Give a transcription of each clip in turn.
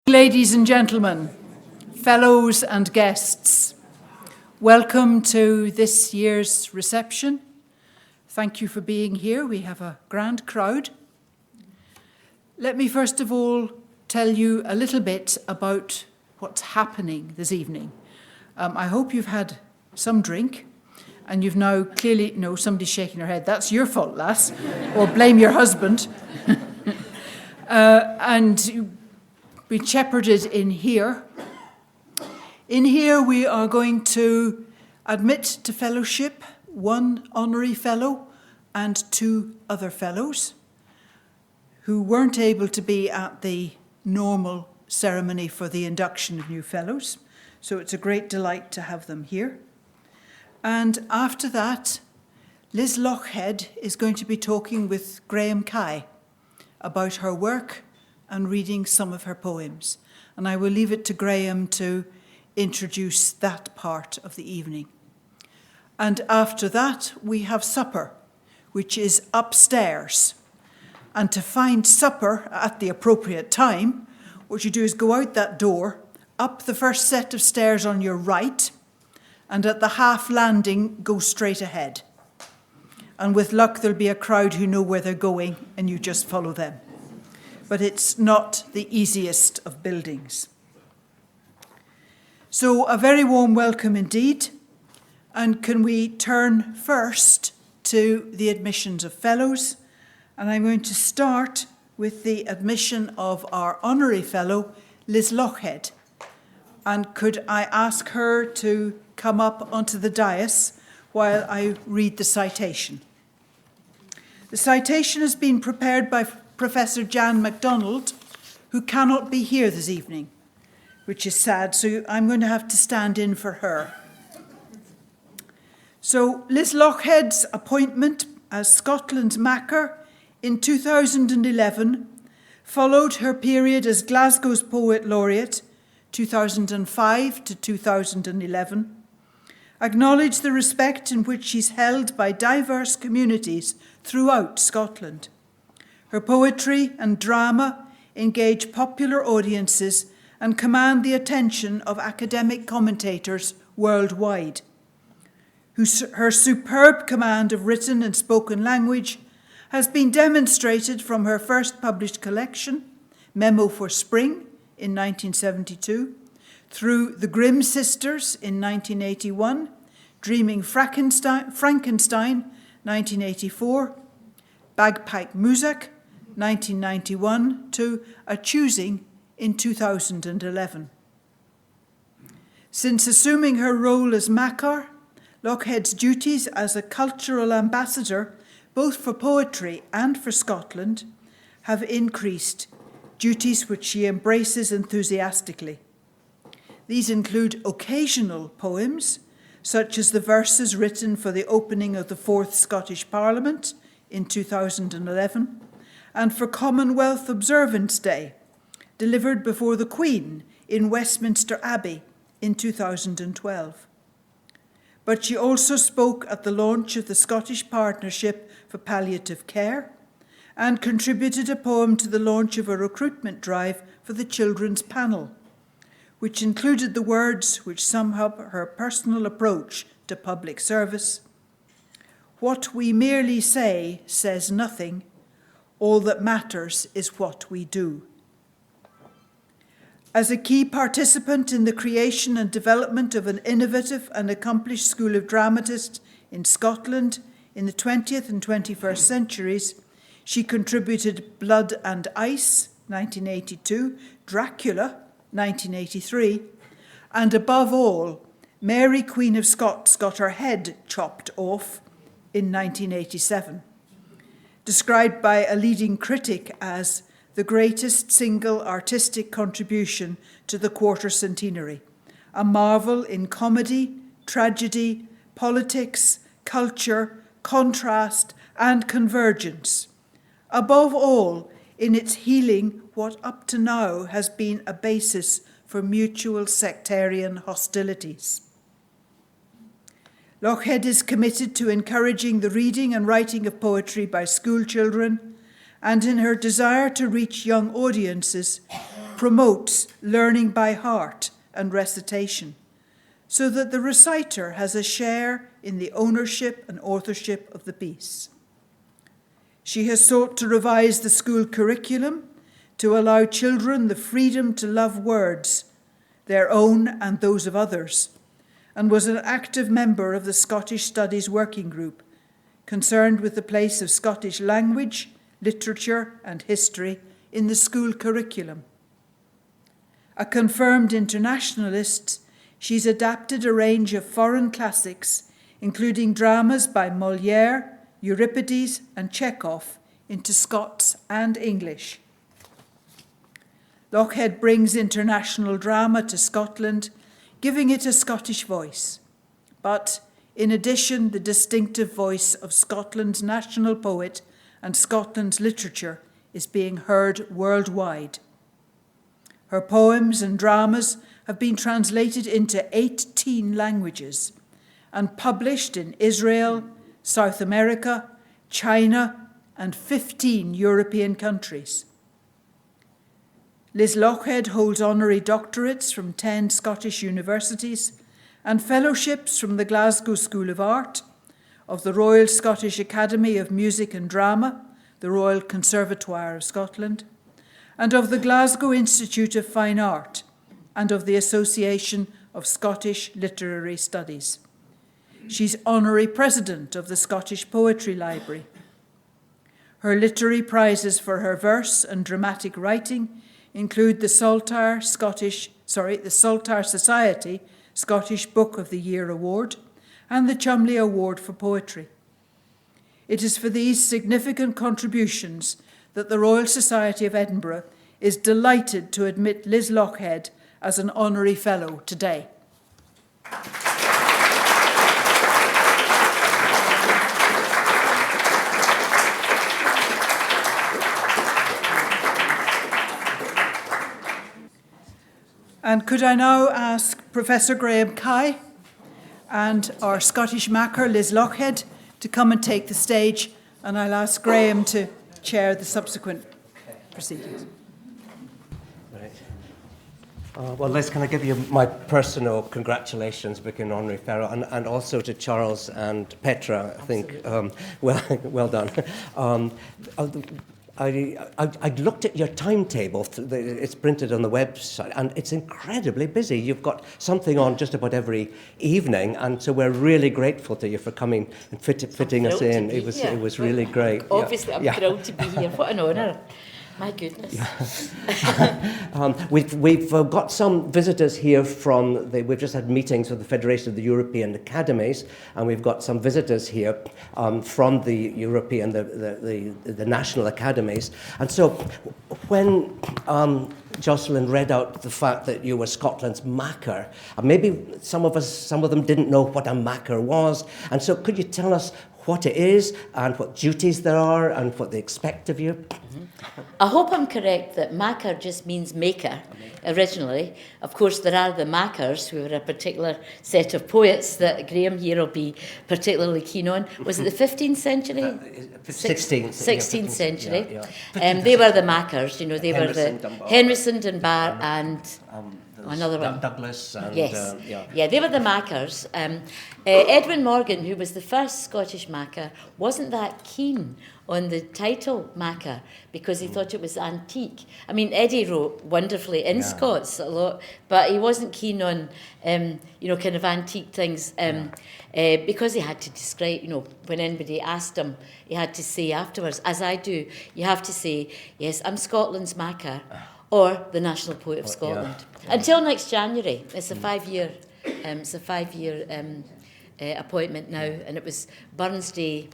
Ladies and gentlemen, fellows and guests, welcome to this year's reception. Thank you for being here. We have a grand crowd. Let me first of all tell you a little bit about what's happening this evening. I hope you've had some drink and you've now clearly, no, somebody's shaking her head. That's your fault, lass, or blame your husband. And we shepherded in here. In here we are going to admit to fellowship one honorary fellow and two other fellows who weren't able to be at the normal ceremony for the induction of new fellows. So it's a great delight to have them here. And after that, Liz Lochhead is going to be talking with Graham Caie about her work and reading some of her poems. And I will leave it to Graham to introduce that part of the evening. And after that, we have supper, which is upstairs. And to find supper at the appropriate time, what you do is go out that door, up the first set of stairs on your right, and at the half landing, go straight ahead. And with luck, there'll be a crowd who know where they're going, and you just follow them. But it's not the easiest of buildings. So a very warm welcome indeed. And can we turn first to the admissions of fellows? And I'm going to start with the admission of our honorary fellow, Liz Lochhead. And could I ask her to come up onto the dais while I read the citation? The citation has been prepared by Professor Jan MacDonald, who cannot be here this evening, which is sad, so I'm going to have to stand in for her. So Liz Lochhead's appointment as Scotland's Makar in 2011 followed her period as Glasgow's Poet Laureate, 2005 to 2011, acknowledged the respect in which she's held by diverse communities throughout Scotland. Her poetry and drama engage popular audiences and command the attention of academic commentators worldwide. Her superb command of written and spoken language has been demonstrated from her first published collection, Memo for Spring, in 1972, through The Grimm Sisters in 1981, Dreaming Frankenstein, 1984, Bagpipe Music, 1991, to A Choosing in 2011. Since assuming her role as Makar, Lochhead's duties as a cultural ambassador, both for poetry and for Scotland, have increased, duties which she embraces enthusiastically. These include occasional poems, such as the verses written for the opening of the Fourth Scottish Parliament in 2011, and for Commonwealth Observance Day, delivered before the Queen in Westminster Abbey in 2012. But she also spoke at the launch of the Scottish Partnership for Palliative Care and contributed a poem to the launch of a recruitment drive for the Children's Panel, which included the words which sum up her personal approach to public service. What we merely say says nothing. All that matters is what we do. As a key participant in the creation and development of an innovative and accomplished school of dramatists in Scotland in the 20th and 21st centuries, she contributed Blood and Ice, 1982, Dracula, 1983, and above all, Mary Queen of Scots got her head chopped off in 1987. Described by a leading critic as the greatest single artistic contribution to the quarter centenary, a marvel in comedy, tragedy, politics, culture, contrast, and convergence. Above all, in its healing what up to now has been a basis for mutual sectarian hostilities. Lochhead is committed to encouraging the reading and writing of poetry by school children, and in her desire to reach young audiences, promotes learning by heart and recitation, so that the reciter has a share in the ownership and authorship of the piece. She has sought to revise the school curriculum to allow children the freedom to love words, their own and those of others, and was an active member of the Scottish Studies Working Group, concerned with the place of Scottish language, literature and history in the school curriculum. A confirmed internationalist, she's adapted a range of foreign classics, including dramas by Molière, Euripides and Chekhov, into Scots and English. Lochhead brings international drama to Scotland, giving it a Scottish voice. But, in addition, the distinctive voice of Scotland's national poet and Scotland's literature is being heard worldwide. Her poems and dramas have been translated into 18 languages and published in Israel, South America, China, and 15 European countries. Liz Lochhead holds honorary doctorates from 10 Scottish universities and fellowships from the Glasgow School of Art, of the Royal Scottish Academy of Music and Drama, the Royal Conservatoire of Scotland, and of the Glasgow Institute of Fine Art, and of the Association of Scottish Literary Studies. She's honorary president of the Scottish Poetry Library. Her literary prizes for her verse and dramatic writing include the Saltire Society Scottish Book of the Year Award and the Chumley Award for Poetry. It is for these significant contributions that the Royal Society of Edinburgh is delighted to admit Liz Lochhead as an honorary fellow today. And could I now ask Professor Graham Caie and our Scottish Makar, Liz Lochhead, to come and take the stage, and I'll ask Graham to chair the subsequent proceedings. Right. Well, Liz, can I give you my personal congratulations, becoming honorary fellow, and also to Charles and Petra, I think. Well done. I looked at your timetable. It's printed on the website, and it's incredibly busy. You've got something on just about every evening, and so we're really grateful to you for coming and fitting us in. It was really great. Obviously, I'm thrilled to be here. What an honour. My goodness. We've got some visitors here from, we've just had meetings with the Federation of the European Academies, and we've got some visitors here from the European, the national academies. And so when Jocelyn read out the fact that you were Scotland's Makar, maybe some of them didn't know what a Makar was, and so could you tell us what it is and what duties there are and what they expect of you? Mm-hmm. I hope I'm correct that Makar just means maker originally. Of course, there are the Makars, who are a particular set of poets that Graham here will be particularly keen on. Was it the 15th century? 16th century. Yeah. They were the Makars, you know, they were the Henryson, Dunbar, and another one. Douglas. And, yes. They were the Makars. Edwin Morgan, who was the first Scottish Makar, wasn't that keen on the title Makar because he thought it was antique. I mean, Eddie wrote wonderfully in Scots a lot, but he wasn't keen on, kind of antique things because he had to describe, when anybody asked him, he had to say afterwards, as I do, you have to say, yes, I'm Scotland's Makar, or the National Poet of Scotland. Yeah. Until next January. It's a 5-year appointment now, and it was Burns Day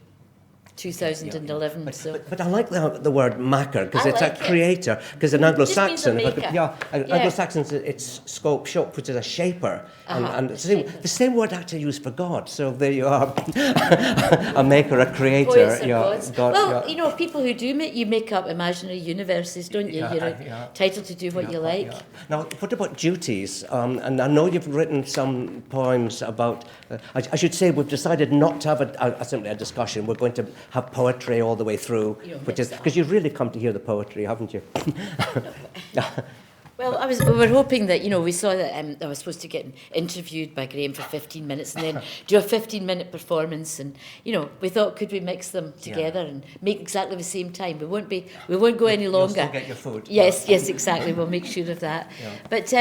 2011. But I like the word Makar because it's a creator. Because in Anglo-Saxon, Anglo-Saxon it's scope shop, which is a shaper, and it's the same word actually used for God. So there you are, a maker, a creator. People who do you make up imaginary universes, don't you? You're entitled to do what you like. Now, what about duties? And I know you've written some poems about. I should say we've decided not to have simply a discussion. We're going to have poetry all the way through, which is because you've really come to hear the poetry, haven't you? Well, we were hoping that, we saw that I was supposed to get interviewed by Graham for 15 minutes and then do a 15-minute performance, and, we thought, could we mix them together and make exactly the same time? We won't go any longer. You'll still get your food. Yes, exactly. We'll make sure of that. Yeah. But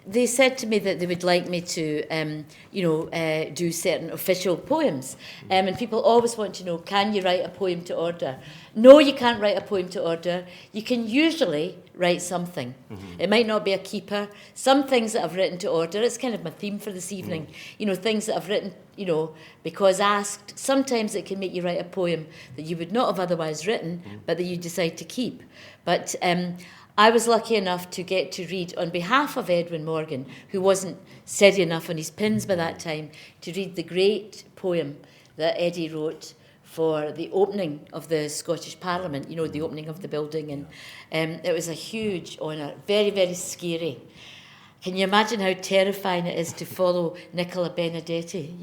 they said to me that they would like me to, do certain official poems. And people always want to know, can you write a poem to order? No, you can't write a poem to order. You can usually write something. Mm-hmm. It might not be a keeper. Some things that I've written to order, it's kind of my theme for this evening, things that I've written, because asked. Sometimes it can make you write a poem that you would not have otherwise written, but that you decide to keep. But I was lucky enough to get to read, on behalf of Edwin Morgan, who wasn't steady enough on his pins by that time, to read the great poem that Eddie wrote for the opening of the Scottish Parliament, the opening of the building. And it was a huge honour, very, very scary. Can you imagine how terrifying it is to follow Nicola Benedetti,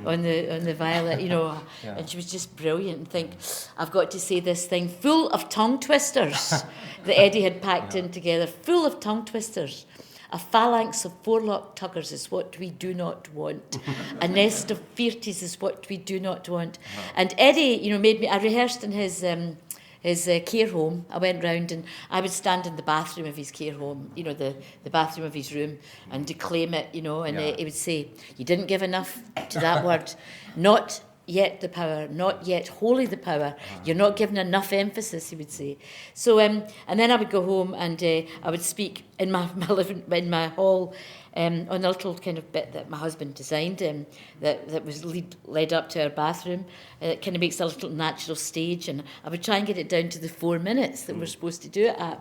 on the violet, Yeah. And she was just brilliant, and think, I've got to say this thing full of tongue twisters that Eddie had packed in together, full of tongue twisters. A phalanx of forelock tuggers is what we do not want. A nest of feirties is what we do not want. And Eddie, made me, I rehearsed in his care home. I went round and I would stand in the bathroom of his care home, the bathroom of his room, and declaim it, and he would say, you didn't give enough to that word. Not yet the power, not yet wholly the power. You're not giving enough emphasis, he would say. So, and then I would go home and I would speak in my hall on a little kind of bit that my husband designed that was led up to our bathroom. It kind of makes a little natural stage, and I would try and get it down to the 4 minutes that we're supposed to do it at.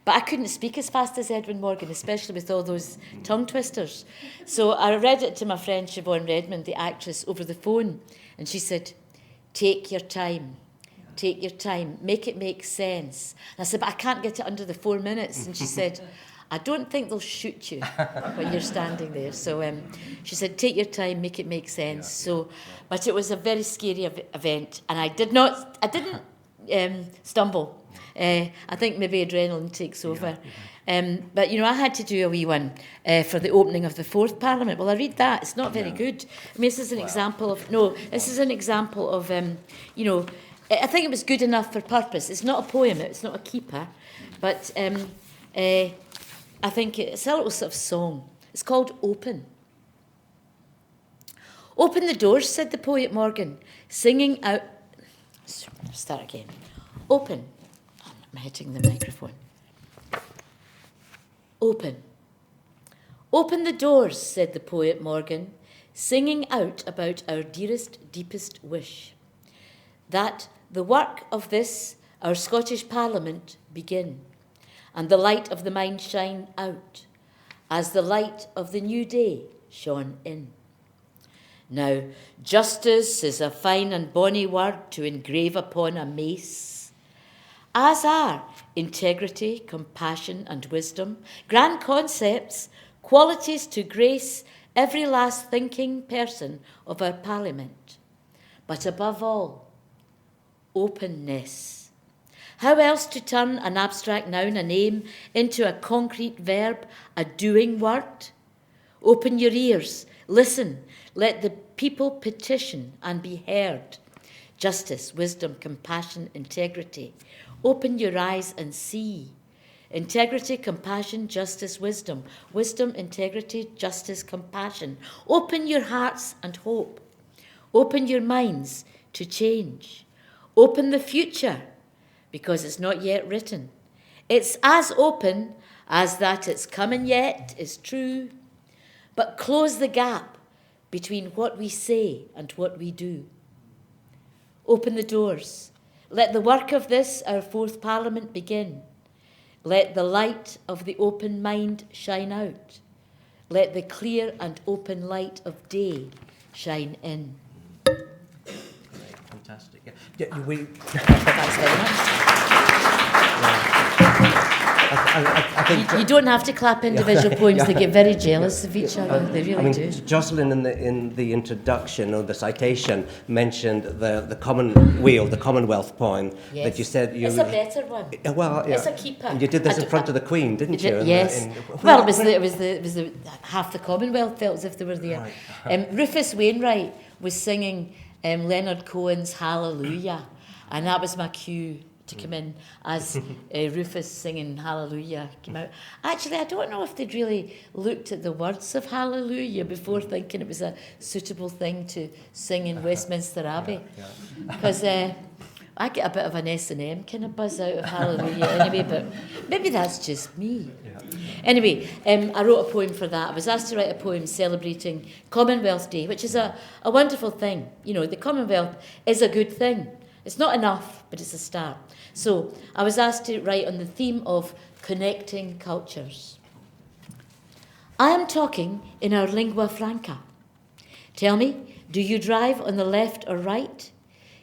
But I couldn't speak as fast as Edwin Morgan, especially with all those tongue twisters. So I read it to my friend Siobhan Redmond, the actress, over the phone, and she said, take your time, make it make sense. And I said, but I can't get it under the 4 minutes. And she said, I don't think they'll shoot you when you're standing there. So she said, take your time, make it make sense. So, but it was a very scary event, and I didn't stumble. I think maybe adrenaline takes over. But, I had to do a wee one for the opening of the 4th Parliament. Well, I read that. It's not very good. I mean, this is an example of, I think it was good enough for purpose. It's not a poem, it's not a keeper, but I think it's a little sort of song. It's called Open. Open the doors, said the poet Morgan, singing out... Start again. Open. I'm hitting the microphone. Open. Open the doors, said the poet Morgan, singing out about our dearest, deepest wish, that the work of this, our Scottish Parliament, begin, and the light of the mind shine out, as the light of the new day shone in. Now, justice is a fine and bonny word to engrave upon a mace, as are integrity, compassion, and wisdom, grand concepts, qualities to grace every last thinking person of our Parliament. But above all, openness. How else to turn an abstract noun, a name, into a concrete verb, a doing word? Open your ears, listen, let the people petition and be heard. Justice, wisdom, compassion, integrity. Open your eyes and see. Integrity, compassion, justice, wisdom. Wisdom, integrity, justice, compassion. Open your hearts and hope. Open your minds to change. Open the future, because it's not yet written. It's as open as that it's coming yet is true. But close the gap between what we say and what we do. Open the doors. Let the work of this, our 4th Parliament, begin. Let the light of the open mind shine out. Let the clear and open light of day shine in. Fantastic. Yeah, Thanks very much. I think You don't have to clap individual poems. They get very jealous of each other. They really do. Jocelyn in the introduction or the citation mentioned the Commonwealth poem Yes. that you said It's a better one. Well, yeah. It's a keeper. And you did this in front of the Queen, didn't you? Yes. Well, it was the half the Commonwealth felt as if they were there. Right. Rufus Wainwright was singing Leonard Cohen's Hallelujah, and that was my cue to come in as Rufus singing Hallelujah came out. Actually, I don't know if they'd really looked at the words of Hallelujah before thinking it was a suitable thing to sing in Westminster Abbey. Because I get a bit of an S&M kind of buzz out of Hallelujah anyway, but maybe that's just me. Yeah. Anyway, I wrote a poem for that. I was asked to write a poem celebrating Commonwealth Day, which is a wonderful thing. You know, the Commonwealth is a good thing. It's not enough, but it's a start. So I was asked to write on the theme of connecting cultures. I am talking in our lingua franca. Tell me, do you drive on the left or right?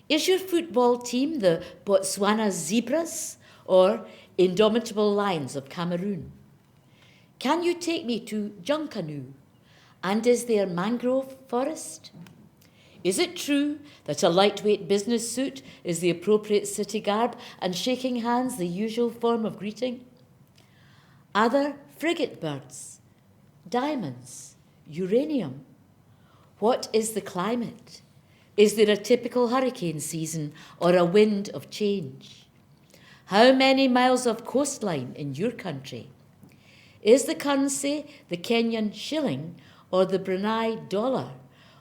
Is your football team the Botswana Zebras or Indomitable Lions of Cameroon? Can you take me to Junkanoo? And is there mangrove forest? Is it true that a lightweight business suit is the appropriate city garb and shaking hands the usual form of greeting? Are there frigate birds, diamonds, uranium? What is the climate? Is there a typical hurricane season or a wind of change? How many miles of coastline in your country? Is the currency the Kenyan shilling or the Brunei dollar?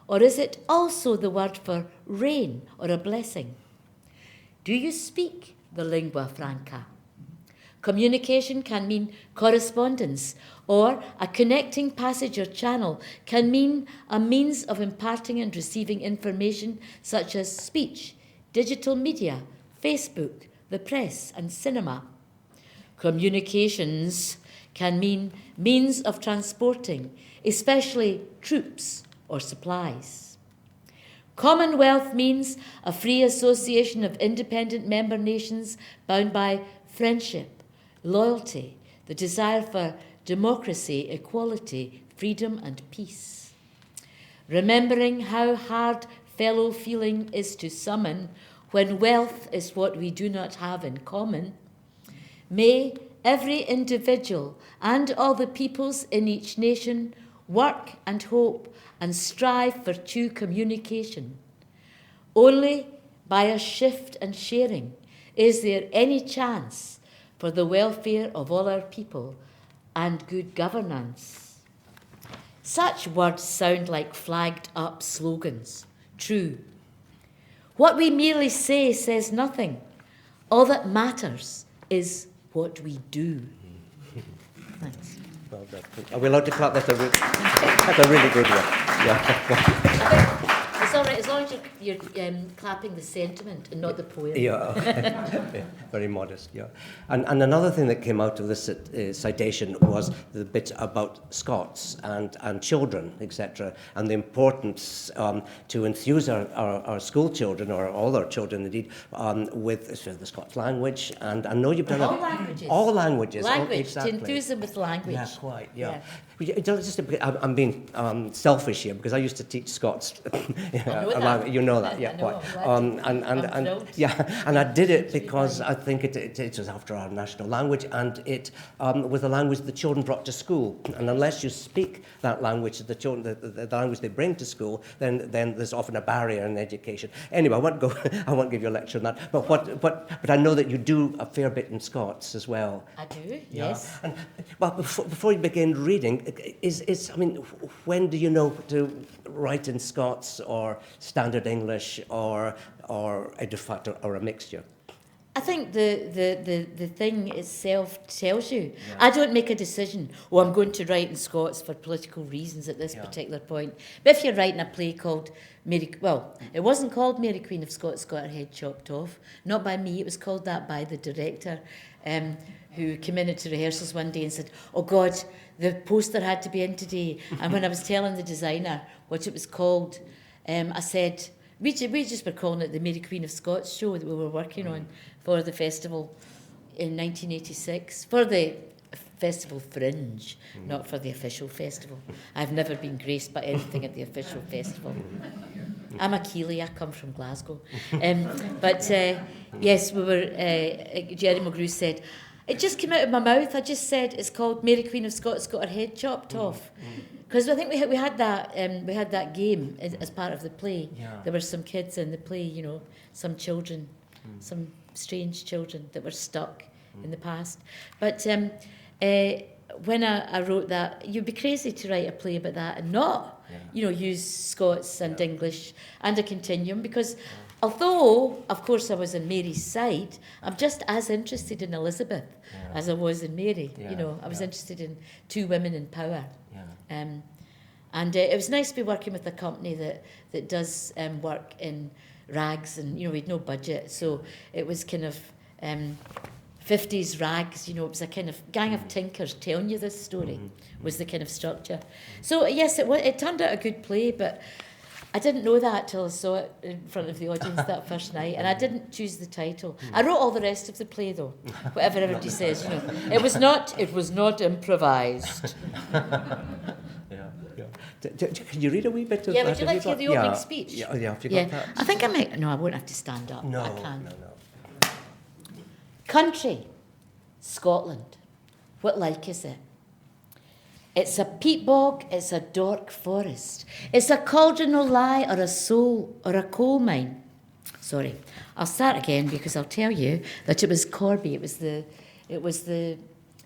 Or is it also the word for rain or a blessing? Do you speak the lingua franca? Communication can mean correspondence, or a connecting passage or channel can mean a means of imparting and receiving information such as speech, digital media, Facebook, the press, and cinema. Communications can mean means of transporting, especially troops or supplies. Commonwealth means a free association of independent member nations bound by friendship, loyalty, the desire for democracy, equality, freedom, and peace. Remembering how hard fellow feeling is to summon when wealth is what we do not have in common, may every individual and all the peoples in each nation work and hope and strive for true communication. Only by a shift and sharing is there any chance for the welfare of all our people and good governance. Such words sound like flagged up slogans. True. What we merely say says nothing. All that matters is what we do. Thanks. Well done. Are we allowed to clap? That's a really good one. Yeah. It's all right, as long as you're clapping the sentiment and not the poem. Yeah, yeah, very modest, yeah. And another thing that came out of this citation was the bit about Scots and children, etc., and the importance to enthuse our school children, or all our children indeed, with the Scots language. And I know you've done all languages. All languages. Language, exactly. to enthuse them with language. Yeah, quite, yeah. I'm being selfish here because I used to teach Scots. You know that, yeah, quite. And I did it because I think it was after our national language, and it was the language the children brought to school. And unless you speak that language, the children, the language they bring to school, then there's often a barrier in education. Anyway, I won't give you a lecture on that. But I know that you do a fair bit in Scots as well. I do, yes. And, well, before you begin reading, when do you know to write in Scots or Standard English or Edufactor or a mixture? I think the thing itself tells you. Yeah. I don't make a decision, I'm going to write in Scots for political reasons at this particular point. But if you're writing a play called it wasn't called Mary Queen of Scots got her head chopped off. Not by me, it was called that by the director, who came in to rehearsals one day and said, "Oh God, the poster had to be in today." And when I was telling the designer what it was called, I said, we just were calling it the Mary Queen of Scots show that we were working on for the festival in 1986 for the Festival Fringe, not for the official festival. I've never been graced by anything at the official festival. I'm a Keeley, I come from Glasgow. Yes, we were, Jerry Mulgrew said, it just came out of my mouth, I just said it's called Mary Queen of Scots Got Her Head Chopped Off. Because I think we had that game as part of the play. Yeah. There were some kids in the play, you know, some children, some strange children that were stuck in the past. But when I wrote that, you'd be crazy to write a play about that and not, you know, use Scots and English and a continuum, because although, of course, I was on Mary's side, I'm just as interested in Elizabeth as I was in Mary. You know, I was interested in two women in power. And it was nice to be working with a company that does work in rags, and, you know, we had no budget, so it was kind of 50s rags, you know, it was a kind of gang of tinkers telling you this story, was the kind of structure. So, yes, it turned out a good play, but I didn't know that till I saw it in front of the audience that first night, and I didn't choose the title. I wrote all the rest of the play, though, whatever everybody says, you know. It was not improvised. Can you read a wee bit of that? Yeah, would you like to hear the opening speech? Yeah, have you got that? I think I might. No, I won't have to stand up. No, I can. no. Country, Scotland. What like is it? It's a peat bog, it's a dark forest. It's a cauldron o' lie or a soul or a coal mine. Sorry, I'll start again because I'll tell you that it was Corby. It was the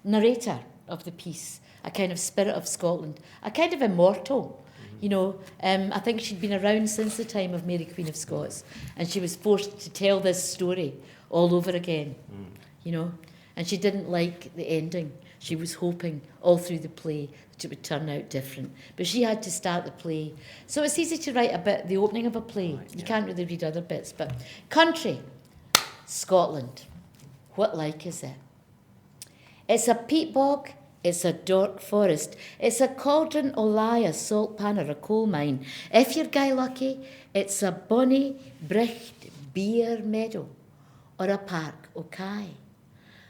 narrator of the piece, a kind of spirit of Scotland, a kind of immortal. You know, I think she'd been around since the time of Mary Queen of Scots, and she was forced to tell this story all over again, you know, and she didn't like the ending. She was hoping all through the play that it would turn out different, but she had to start the play. So it's easy to write a bit, the opening of a play. You can't really read other bits, but country, Scotland, what like is it? It's a peat bog, it's a dark forest, it's a cauldron o' lie, a salt pan or a coal mine. If you're guy lucky, it's a bonny, bricht, beer meadow, or a park o' kye.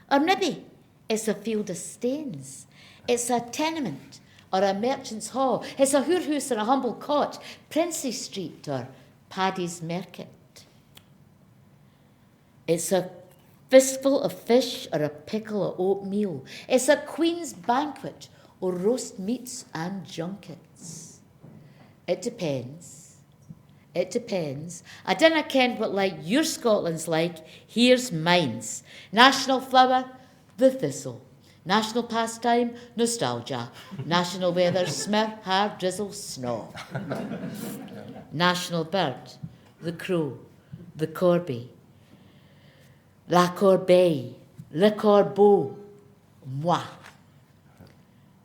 Or maybe it's a field of stains, it's a tenement or a merchant's hall, it's a hoorhouse or a humble cot, Princey Street or Paddy's Market. It's a fistful of fish or a pickle of oatmeal. It's a queen's banquet or roast meats and junkets. It depends. It depends. I dinna ken what like your Scotland's like. Here's mine's. National flower, the thistle. National pastime, nostalgia. National weather, smirk, hard drizzle, snow. National bird, the crow, the corby. La corbeille, le corbeau, moi.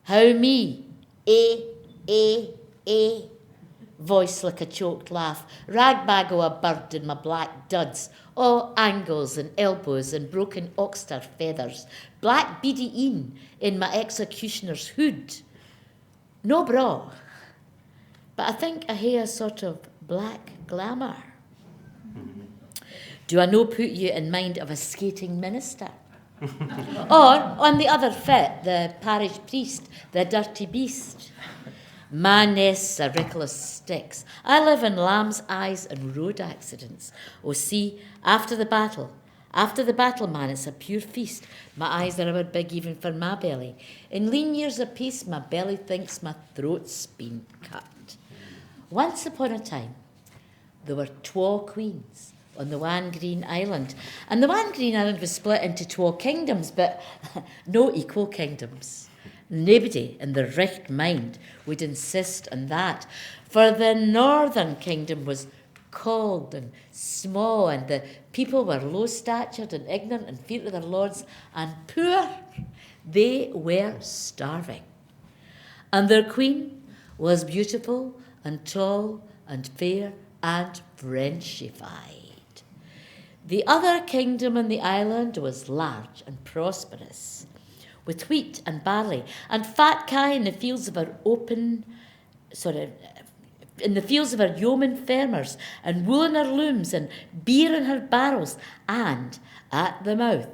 How me, voice like a choked laugh, ragbag o' a bird in my black duds, all angles and elbows and broken oxter feathers, black beady een in my executioner's hood. No bra, but I think I hear a sort of black glamour. Do I no put you in mind of a skating minister? Or, on the other foot, the parish priest, the dirty beast? My nests are Richolas sticks. I live in lamb's eyes and road accidents. Oh, see, after the battle, man, it's a pure feast. My eyes are about big even for my belly. In lean years of peace, my belly thinks my throat's been cut. Once upon a time, there were 2 queens on the One Green Island. And the One Green Island was split into 2 kingdoms, but no equal kingdoms. Nobody in their right mind would insist on that, for the northern kingdom was cold and small, and the people were low-statured and ignorant and feared of their lords, and poor. They were starving. And their queen was beautiful and tall and fair and Frenchified. The other kingdom on the island was large and prosperous, with wheat and barley and fat kye in the fields of our yeoman farmers, and wool in her looms and beer in her barrels, and at the mouth,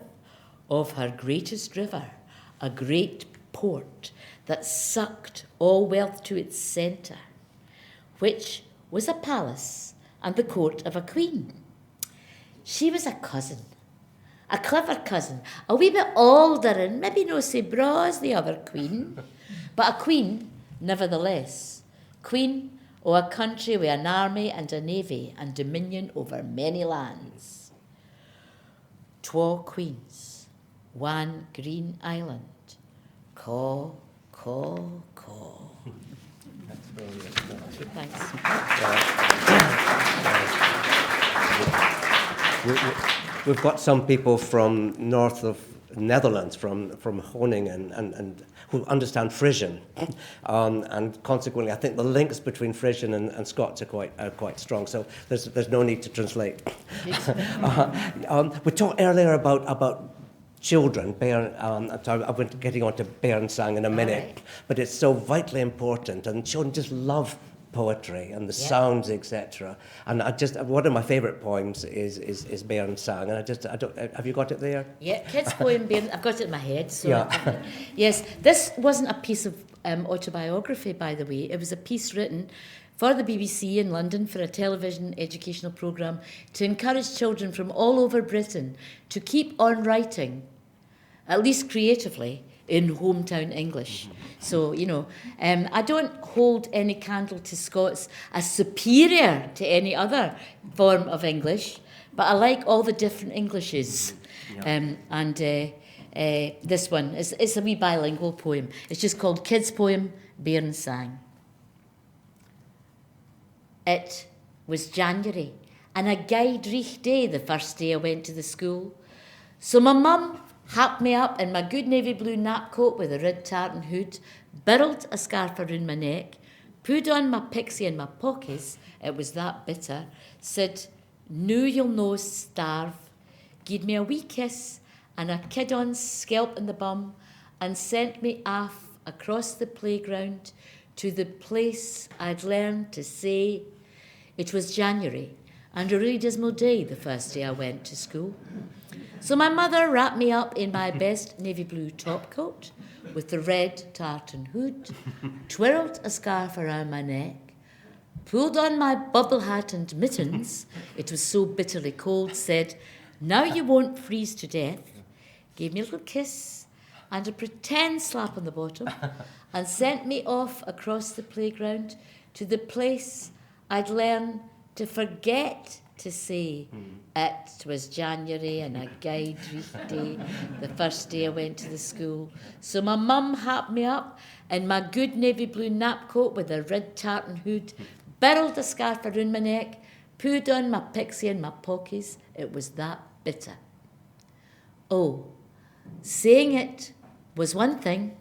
of her greatest river, a great port that sucked all wealth to its centre, which was a palace and the court of a queen. She was a cousin, a clever cousin, a wee bit older and maybe no sae braw as the other queen, but a queen nevertheless, queen o' a country with an army and a navy and dominion over many lands. Twa queens, one green island, caw, caw, caw. That's brilliant. Thanks. We've got some people from north of Netherlands, from Groningen, and who understand Frisian, and consequently, I think the links between Frisian and Scots are quite strong. So there's no need to translate. We talked earlier about children. I went getting on to Bernsang in a minute, right. but it's so vitally important, and children just love poetry and the sounds, etc. And one of my favourite poems is Bernsang, and I don't, have you got it there? Yeah, kids' poem, I've got it in my head. So Yeah. Yes, this wasn't a piece of autobiography, by the way. It was a piece written for the BBC in London for a television educational programme to encourage children from all over Britain to keep on writing, at least creatively, in hometown English. So, I don't hold any candle to Scots as superior to any other form of English, but I like all the different Englishes. This one, it's a wee bilingual poem. It's just called Kids' Poem, Bernsang. It was January, and a gey dreich day the first day I went to the school. So my mum happed me up in my good navy blue napcoat with a red tartan hood, birled a scarf around my neck, put on my pixie in my pockets, it was that bitter, said, "Noo you'll no starve," gied me a wee kiss and a kid on scalp in the bum, and sent me off across the playground to the place I'd learned to say. It was January, and a really dismal day the first day I went to school. So my mother wrapped me up in my best navy blue topcoat with the red tartan hood, twirled a scarf around my neck, pulled on my bubble hat and mittens, it was so bitterly cold, said, "Now you won't freeze to death," gave me a little kiss and a pretend slap on the bottom, and sent me off across the playground to the place I'd learned to forget to say. It was January and a gey dreich day, the first day I went to the school. So my mum happed me up in my good navy blue napcoat with a red tartan hood, birled a scarf around my neck, put on my pixie in my pockets. It was that bitter. Oh, saying it was one thing,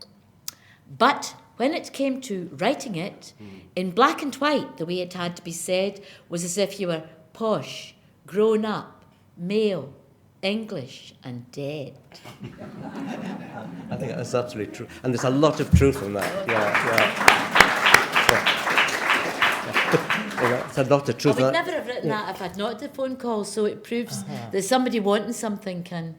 but when it came to writing it, in black and white, the way it had to be said was as if you were posh, grown up, male, English and dead. I think that's absolutely true. And there's a lot of truth in that. There's a lot of truth. I would never have written that if I'd not had the phone call, so it proves that somebody wanting something can.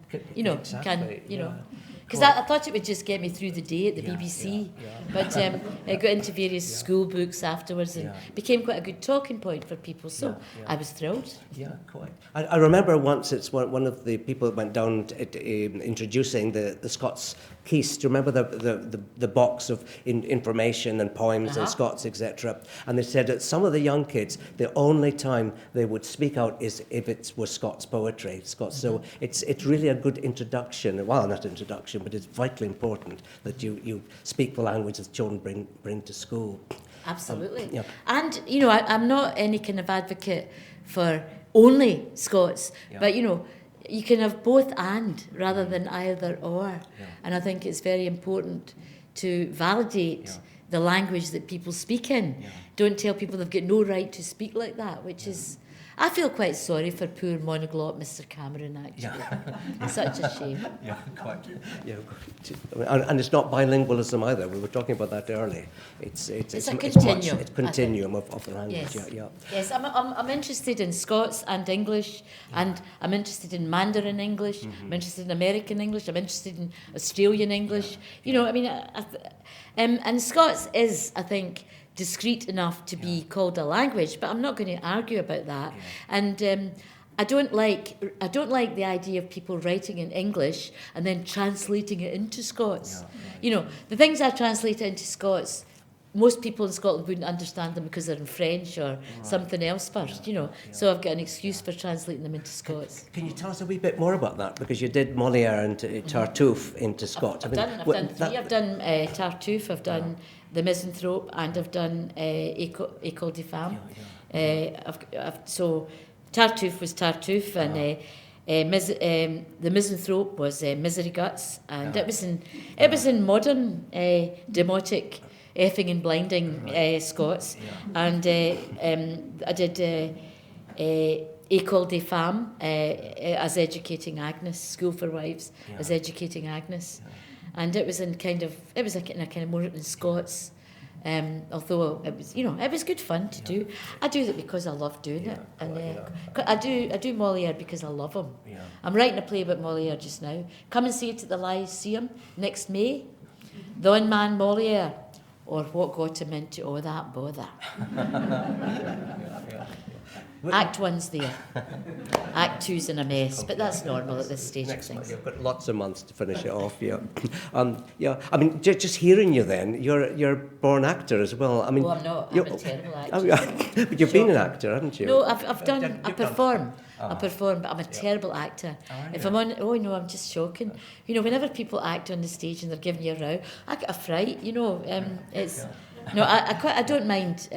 Because I thought it would just get me through the day at the BBC, but I got into various school books afterwards and became quite a good talking point for people, so I was thrilled. Yeah, quite. I remember once it's one of the people that went down introducing the Scots Keys. Do you remember the box of information and poems and Scots, etc.? And they said that some of the young kids, the only time they would speak out is if it was Scots poetry. So it's really a good introduction. Well, not introduction, but it's vitally important that you speak the language that children bring to school. Absolutely. And, I'm not any kind of advocate for only Scots, but, you can have both and rather than either or. And I think it's very important to validate the language that people speak in. Don't tell people they've got no right to speak like that, which is, I feel quite sorry for poor monoglot Mr. Cameron, actually. Such a shame. Yeah, quite. Yeah, and it's not bilingualism either. We were talking about that earlier. It's a continuum. It's continuum of the language. Yes. Yeah. Yes, I'm interested in Scots and English, and I'm interested in Mandarin English. I'm interested in American English. I'm interested in Australian English. You know, I mean, and Scots is, I think, discreet enough to be called a language, but I'm not going to argue about that. And I don't like the idea of people writing in English and then translating it into Scots. You know, the things I translate into Scots, most people in Scotland wouldn't understand them because they're in French or something else first, you know. So I've got an excuse for translating them into Scots. Can you tell us a wee bit more about that? Because you did Molière and Tartuffe into Scots. I've done three. I've done Tartuffe, I've done The Misanthrope, and I've done École des Femmes. So Tartuffe was Tartuffe, and The Misanthrope was Misery Guts, and it was in modern demotic effing and blinding Scots, and I did École des Femmes as educating Agnes, School for Wives as educating Agnes, and it was in a kind of more in Scots. Although it was good fun to do. I do it because I love doing it, and I do Molière because I love him. I'm writing a play about Molière just now. Come and see it at the Lyceum next May. The Unman Molière, or What Got Him Into All That Bother. Act 1's there. Act 2's in a mess, but that's normal at this stage of things. You've got lots of months to finish it off. I mean, just hearing you then, you're a born actor as well. I mean, I'm not. I'm a terrible actor. But you've been an actor, haven't you? No, I've done. I perform. I perform, but I'm a terrible actor. If I'm on, I'm just shocking. You know, whenever people act on the stage and they're giving you a row, I get a fright. You know, I don't mind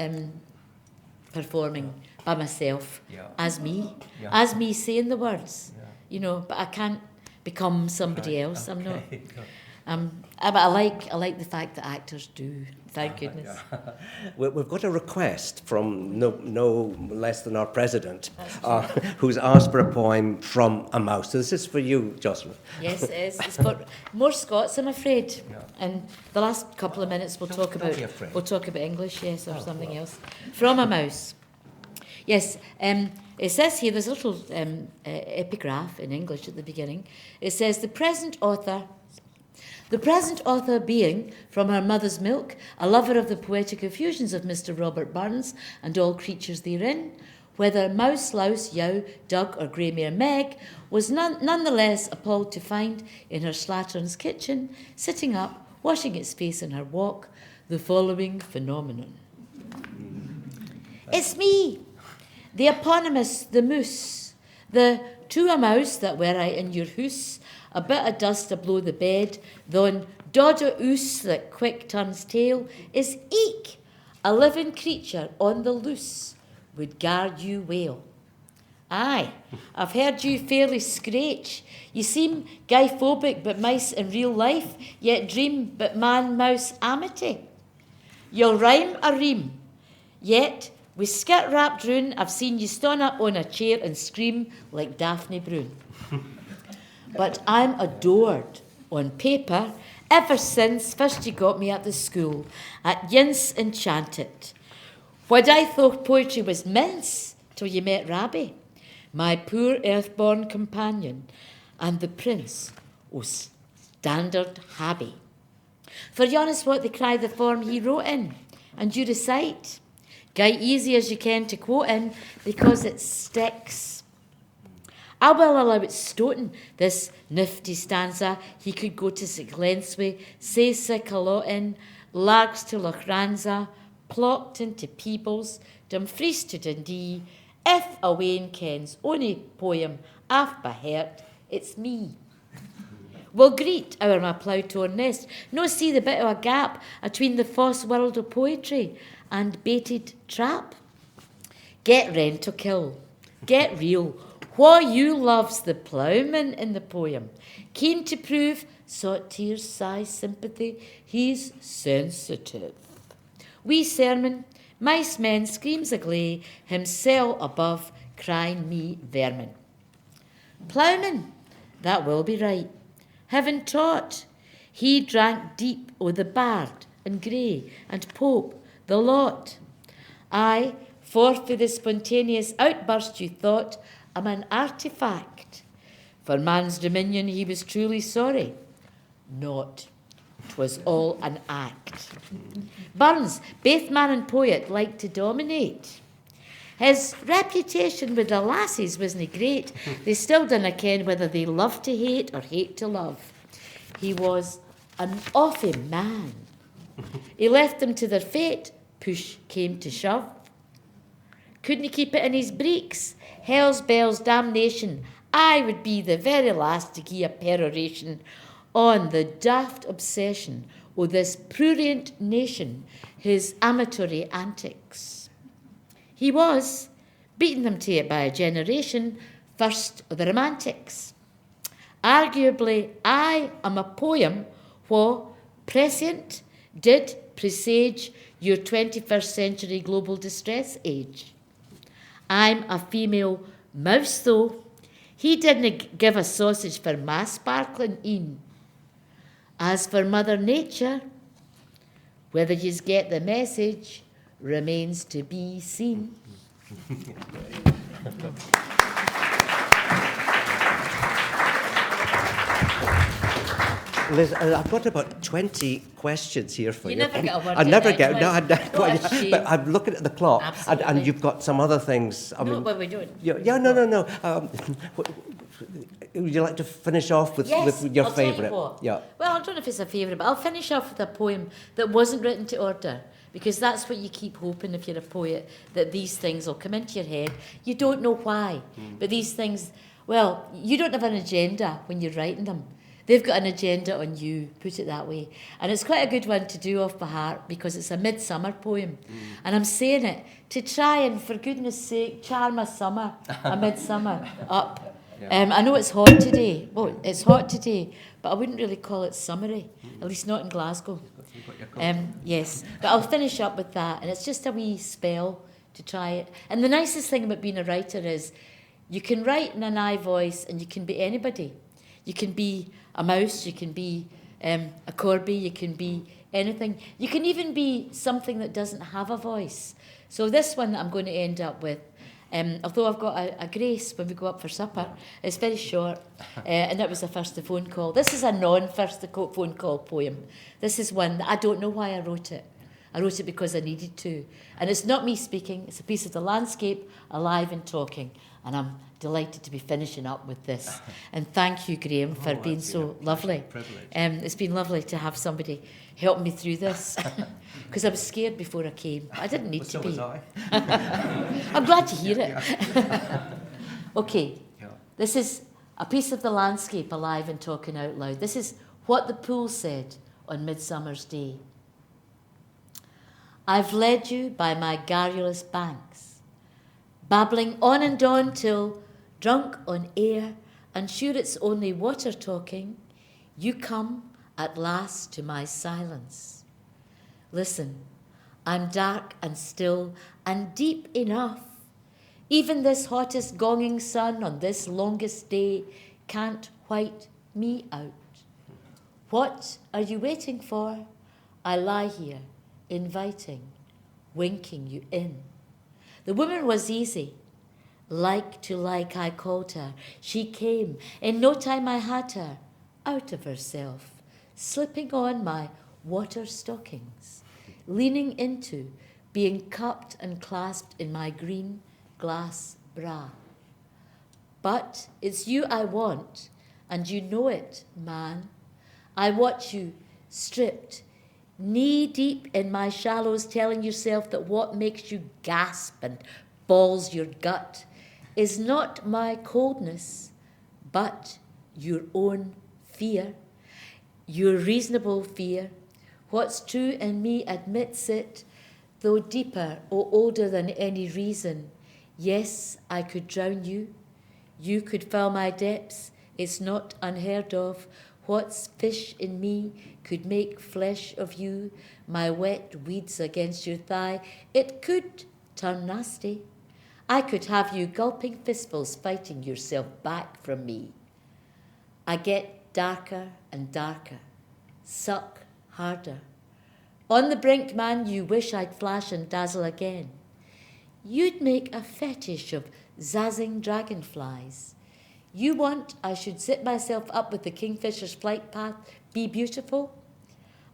performing by myself as me saying the words. You know, but I can't become somebody else. I'm not. But I like the fact that actors do. Thank goodness. We've got a request from no less than our president, who's asked for a poem from a mouse. So this is for you, Jocelyn. Yes, it is. It's for more Scots, I'm afraid. And the last couple of minutes we'll talk about English, yes, or something else. From a mouse. Yes. It says here, there's a little epigraph in English at the beginning. It says, the present author being, from her mother's milk, a lover of the poetic effusions of Mr. Robert Burns and all creatures therein, whether mouse, louse, yow, dug, or grey mare Meg, was none the less appalled to find in her slattern's kitchen, sitting up, washing its face in her walk, the following phenomenon. It's me, the eponymous, the moose, the to a mouse that were I in your hoose, a bit of dust ablow the bed, thon dodder oose that quick turns tail, is eke, a living creature on the loose, would guard you well. Aye, I've heard you fairly screech. You seem guy-phobic but mice in real life, yet dream but man-mouse amity. You'll rhyme a ream, yet with skirt-wrapped rune, I've seen you stand up on a chair and scream like Daphne Brune. But I'm adored on paper ever since first you got me at the school at Yince Enchanted. What I thought poetry was mince till you met Rabbie, my poor earthborn companion, and the prince, standard Habby. For honest what they cry the form he wrote in, and you recite, guy easy as you can to quote in, because it sticks. I will allow it stotin', this nifty stanza. He could go to St. Glensway, say sick a lot in, Largs to Lochranza, plocked into Peebles, Dumfries to Dundee. If a Wayne kens ony poem I've by heart, it's me. We'll greet our my plough-torn nest, no see the bit of a gap atween the foss world of poetry and baited trap. Get rent or kill, get real. Wha you loves the ploughman in the poem, keen to prove, sought tears, sigh, sympathy, he's sensitive. Wee sermon, mice men screams a glee, himself above, crying me vermin. Ploughman, that will be right. Heaven taught. He drank deep o' the Bard and Grey and Pope, the lot. I, forth for the spontaneous outburst you thought, am an artifact. For man's dominion he was truly sorry. Not. 'Twas all an act. Burns, baith man and poet, liked to dominate. His reputation with the lassies wasn't great. They still didn't ken whether they loved to hate or hate to love. He was an awful man. He left them to their fate. Push came to shove. Couldn't he keep it in his breeks? Hell's bells, damnation. I would be the very last to gie a peroration on the daft obsession o' this prurient nation, his amatory antics. He was, beating them to it by a generation, first of the romantics. Arguably, I am a poem wha, prescient, did presage your 21st century global distress age. I'm a female mouse, though. He didn't give a sausage for my sparkling een. As for Mother Nature, whether yous get the message remains to be seen. Liz, I've got about 20 questions here for you. You never get a word I in never get, no, edgewise. What a shame. but I'm looking at the clock, and Absolutely. you've got some other things. I No, mean, but we don't. Yeah, no. Would you like to finish off with, Yes, with your I'll tell you favourite? what. Yeah. Well, I don't know if it's a favourite, but I'll finish off with a poem that wasn't written to order, because that's what you keep hoping if you're a poet, that these things will come into your head. You don't know why, but these things, well, you don't have an agenda when you're writing them. They've got an agenda on you, put it that way. And it's quite a good one to do off by heart because it's a midsummer poem. And I'm saying it to try and, for goodness sake, charm a summer, a midsummer up. I know it's hot today. Well, it's hot today, but I wouldn't really call it summery, at least not in Glasgow. Yes, but I'll finish up with that. And it's just a wee spell to try it. And the nicest thing about being a writer is you can write in an I voice and you can be anybody. You can be a mouse, you can be a corby, you can be anything. You can even be something that doesn't have a voice. So this one that I'm going to end up with, although I've got a grace when we go up for supper, it's very short, and it was the first phone call. This is a non-first phone call poem. This is one that I don't know why I wrote it. I wrote it because I needed to. And it's not me speaking, it's a piece of the landscape, alive and talking. And I'm delighted to be finishing up with this. And thank you, Graham, for being so lovely. It's been lovely to have somebody help me through this. Because I was scared before I came. I didn't need to be. So was I'm glad to hear it. Okay, this is a piece of the landscape alive and talking out loud. This is what the pool said on Midsummer's Day. I've led you by my garrulous banks, babbling on and on till, drunk on air and sure it's only water talking, you come at last to my silence. Listen, I'm dark and still and deep enough. Even this hottest gonging sun on this longest day can't white me out. What are you waiting for? I lie here, inviting, winking you in. The woman was easy. Like to like I called her. She came. In no time I had her. Out of herself. Slipping on my water stockings. Leaning into, being cupped and clasped in my green glass bra. But it's you I want, and you know it, man. I watch you, stripped, knee-deep in my shallows, telling yourself that what makes you gasp and balls your gut is not my coldness, but your own fear, your reasonable fear. What's true in me admits it, though deeper or older than any reason. Yes, I could drown you. You could fill my depths. It's not unheard of. What's fish in me could make flesh of you, my wet weeds against your thigh. It could turn nasty. I could have you gulping fistfuls fighting yourself back from me. I get darker and darker, suck harder. On the brink, man, you wish I'd flash and dazzle again. You'd make a fetish of zazzing dragonflies. You want I should sit myself up with the kingfisher's flight path, be beautiful?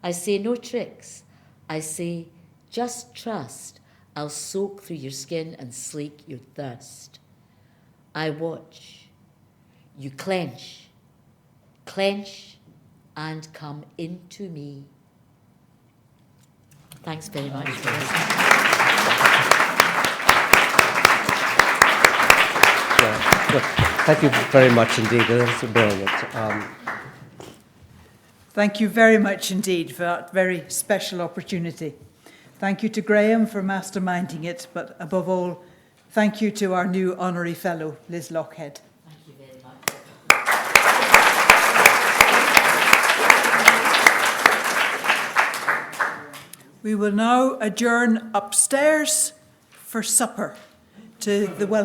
I say no tricks. I say just trust. I'll soak through your skin and slake your thirst. I watch. You clench, and come into me. Thanks very much for listening. Thank you very much indeed. That's brilliant. Thank you very much indeed for that very special opportunity. Thank you to Graham for masterminding it, but above all, thank you to our new honorary fellow, Liz Lochhead. Thank you very much. We will now adjourn upstairs for supper to the welcome.